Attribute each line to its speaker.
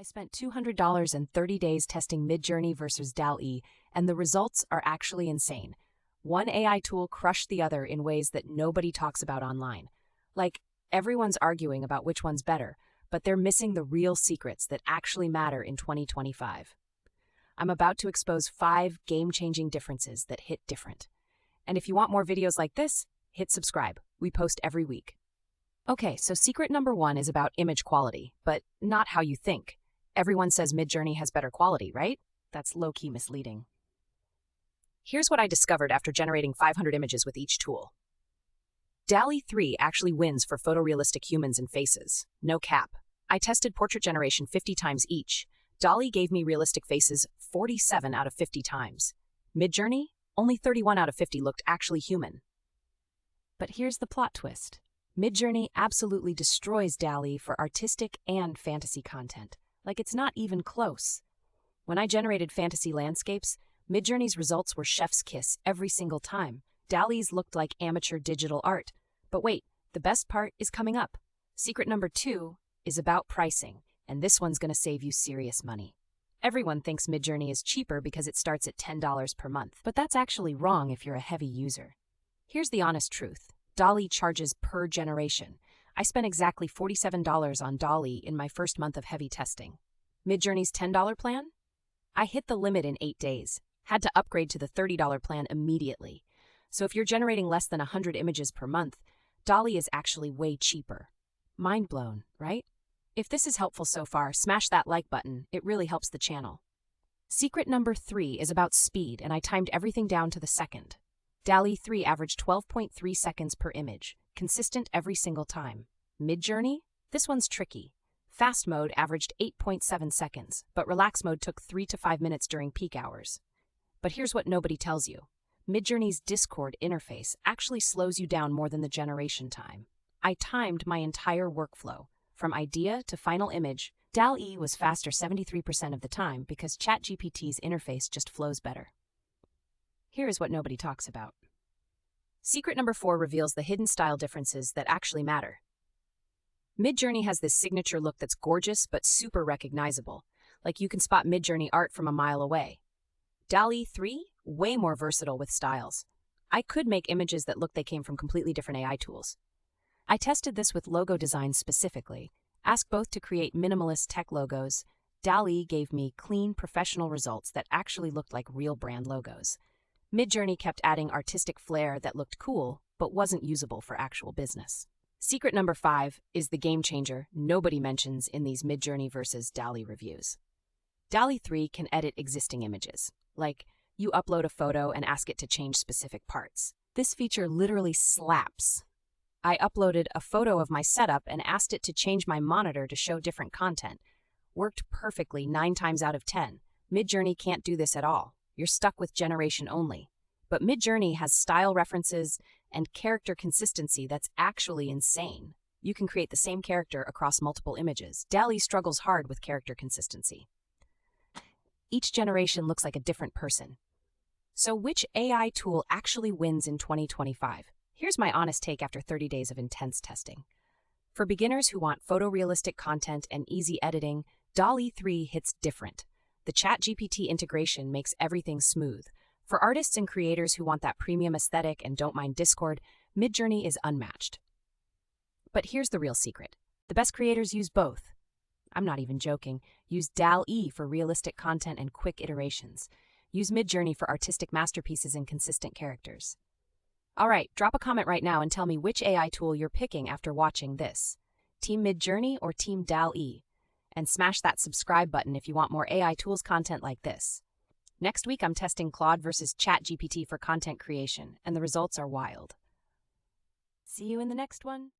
Speaker 1: I spent $200 and 30 days testing Midjourney versus DALL-E, and the results are actually insane. One AI tool crushed the other in ways that nobody talks about online. Like, everyone's arguing about which one's better, but they're missing the real secrets that actually matter in 2025. I'm about to expose 5 game-changing differences that hit different. And if you want more videos like this, hit subscribe. We post every week. Okay, so secret number 1 is about image quality, but not how you think. Everyone says Midjourney has better quality, right? That's low-key misleading. Here's what I discovered after generating 500 images with each tool. DALL-E 3 actually wins for photorealistic humans and faces. No cap. I tested portrait generation 50 times each. DALL-E gave me realistic faces 47 out of 50 times. Midjourney, only 31 out of 50 looked actually human. But here's the plot twist. Midjourney absolutely destroys DALL-E for artistic and fantasy content. Like, it's not even close. When I generated fantasy landscapes, Midjourney's results were chef's kiss every single time. DALL-E's looked like amateur digital art. But wait, the best part is coming up. Secret number 2 is about pricing, and this one's gonna save you serious money. Everyone thinks Midjourney is cheaper because it starts at $10 per month, but that's actually wrong if you're a heavy user. Here's the honest truth. DALL-E charges per generation. I spent exactly $47 on DALL-E in my first month of heavy testing. Midjourney's $10 plan? I hit the limit in 8 days. Had to upgrade to the $30 plan immediately. So if you're generating less than 100 images per month, DALL-E is actually way cheaper. Mind blown, right? If this is helpful so far, smash that like button. It really helps the channel. Secret number 3 is about speed, and I timed everything down to the second. DALL-E 3 averaged 12.3 seconds per image, consistent every single time. Midjourney? This one's tricky. Fast mode averaged 8.7 seconds, but relax mode took 3 to 5 minutes during peak hours. But here's what nobody tells you. Midjourney's Discord interface actually slows you down more than the generation time. I timed my entire workflow. From idea to final image, DALL-E was faster 73% of the time because ChatGPT's interface just flows better. Here is what nobody talks about. Secret number 4 reveals the hidden style differences that actually matter. Midjourney has this signature look that's gorgeous but super recognizable, like you can spot Midjourney art from a mile away. DALL-E 3, way more versatile with styles. I could make images that look they came from completely different AI tools. I tested this with logo design specifically. Asked both to create minimalist tech logos. DALL-E gave me clean, professional results that actually looked like real brand logos. Midjourney kept adding artistic flair that looked cool, but wasn't usable for actual business. Secret number 5 is the game changer nobody mentions in these Midjourney versus DALL-E reviews. DALL-E 3 can edit existing images. Like, you upload a photo and ask it to change specific parts. This feature literally slaps. I uploaded a photo of my setup and asked it to change my monitor to show different content. Worked perfectly 9 times out of 10. Midjourney can't do this at all. You're stuck with generation only. But Midjourney has style references and character consistency that's actually insane. You can create the same character across multiple images. DALL-E struggles hard with character consistency. Each generation looks like a different person. So which AI tool actually wins in 2025? Here's my honest take after 30 days of intense testing. For beginners who want photorealistic content and easy editing, DALL-E 3 hits different. The ChatGPT integration makes everything smooth. For artists and creators who want that premium aesthetic and don't mind Discord, Midjourney is unmatched. But here's the real secret. The best creators use both. I'm not even joking. Use DALL-E for realistic content and quick iterations. Use Midjourney for artistic masterpieces and consistent characters. All right, drop a comment right now and tell me which AI tool you're picking after watching this. Team Midjourney or Team DALL-E? And smash that subscribe button if you want more AI tools content like this. Next week, I'm testing Claude versus ChatGPT for content creation, and the results are wild. See you in the next one.